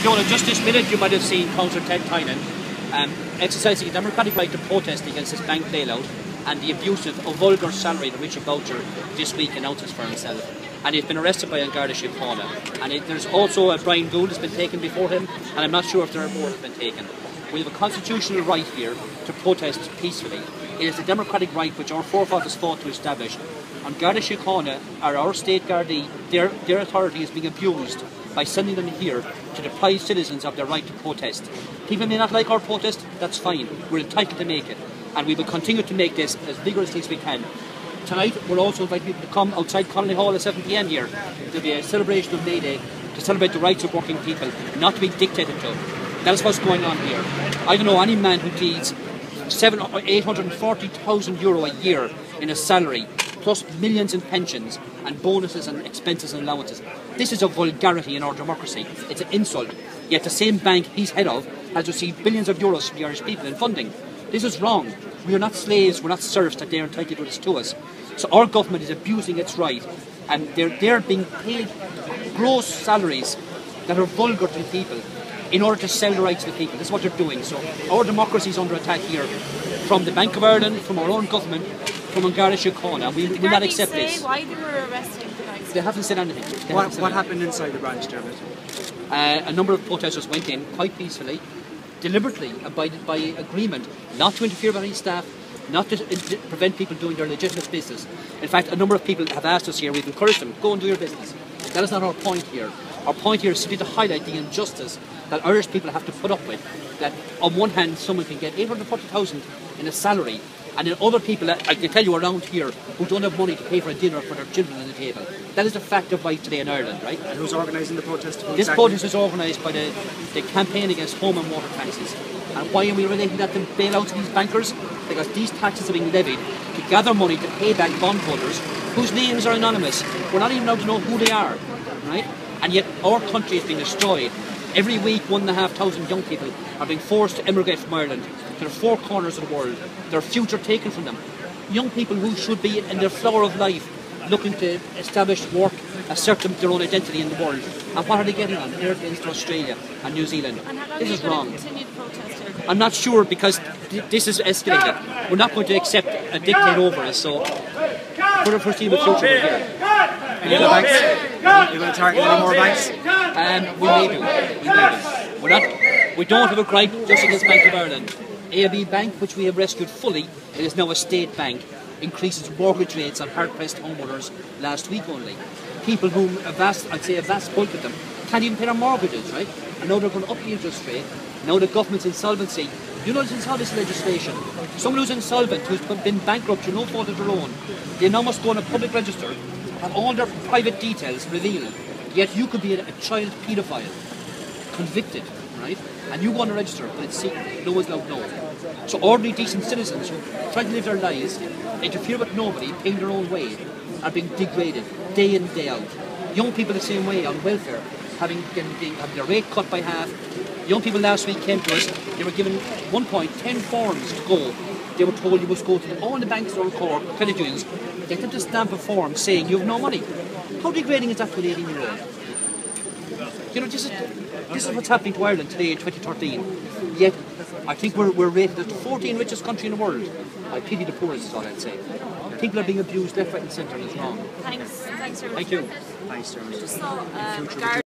Fiona, just this minute you might have seen Councillor Ted Tynan exercising a democratic right to protest against this bank bailout and the abusive or vulgar salary that Richie Boucher this week announces for himself. And he's been arrested by Garda Síochána. And there's also a Brian Gould has been taken before him, and I'm not sure if there are more have been taken. We have a constitutional right here to protest peacefully. It is a democratic right which our forefathers fought to establish. And Garda Síochána, our state Gardaí, their authority is being abused by sending them here to deprive citizens of their right to protest. People may not like our protest, that's fine. We're entitled to make it. And we will continue to make this as vigorously as we can. Tonight, we'll also invite people to come outside Connolly Hall at 7 PM here. There'll be a celebration of May Day to celebrate the rights of working people, not to be dictated to. That is what's going on here. I don't know any man who needs €840,000 a year in a salary, plus millions in pensions and bonuses and expenses and allowances. This is a vulgarity in our democracy. It's an insult. Yet the same bank he's head of has received billions of euros from the Irish people in funding. This is wrong. We are not slaves, we're not serfs that they're entitled to do this to us. So our government is abusing its right, and they're being paid gross salaries that are vulgar to people in order to sell the rights to the people. This is what they're doing. So our democracy is under attack here from the Bank of Ireland, from our own government, from Garda Síochána. We will not accept this. Why they were arresting the guys? They haven't said anything. What happened inside the branch, Diarmaid? A number of protesters went in quite peacefully, deliberately abided by agreement not to interfere with any staff, not to prevent people doing their legitimate business. In fact, a number of people have asked us here, we've encouraged them, go and do your business. That is not our point here. Our point here is simply to highlight the injustice that Irish people have to put up with. That on one hand, someone can get 840,000 in a salary, and then other people, I can tell you around here, who don't have money to pay for a dinner for their children on the table. That is a fact of life today in Ireland, right? And who's organising the protest? This protest is organised by the campaign against home and water taxes. And why are we relating that to bailouts of these bankers? Because these taxes are being levied to gather money to pay back bondholders whose names are anonymous. We're not even allowed to know who they are, right? And yet our country is being destroyed. Every week 1,500 young people are being forced to emigrate from Ireland to the four corners of the world. Their future taken from them. Young people who should be in their flower of life, looking to establish work, assert their own identity in the world. And what are they getting on? Airplanes to Australia and New Zealand. This is wrong. I'm not sure, because this is escalated. We're not going to accept a dictate over us, so for the foreseeable future we're here. Any other banks? You're going to target any more banks? We may do. We don't have a gripe just against Bank of Ireland. AIB Bank, which we have rescued fully, it is now a state bank, increases mortgage rates on hard-pressed homeowners last week only. People whom a vast bulk of them can't even pay their mortgages, right? And now they're going to up the interest rate. Now the government's insolvency. You know this insolvency legislation. Someone who's insolvent, who's been bankrupt through no fault of their own, they now must go on a public register, have all their private details revealed. Yet you could be a child paedophile, convicted, right? And you go on a register, but it's secret. No one's allowed to know. So ordinary, decent citizens who try to live their lives, interfere with nobody, paying their own way, are being degraded day in, day out. Young people the same way on welfare, having their rate cut by half. Young people last week came to us, they were given 10 forms to go. They were told you must go to all the banks around Cork, credit unions, get them to stamp a form saying you have no money. How degrading is that to an 18-year-old? You know, this is what's happening to Ireland today in 2013. Yet, I think we're rated as the 14th richest country in the world. I pity the poorest is all I'd say. People are being abused left, right and centre, and it's wrong. Thanks very much. Thank you. Thanks, Diarmaid. Just saw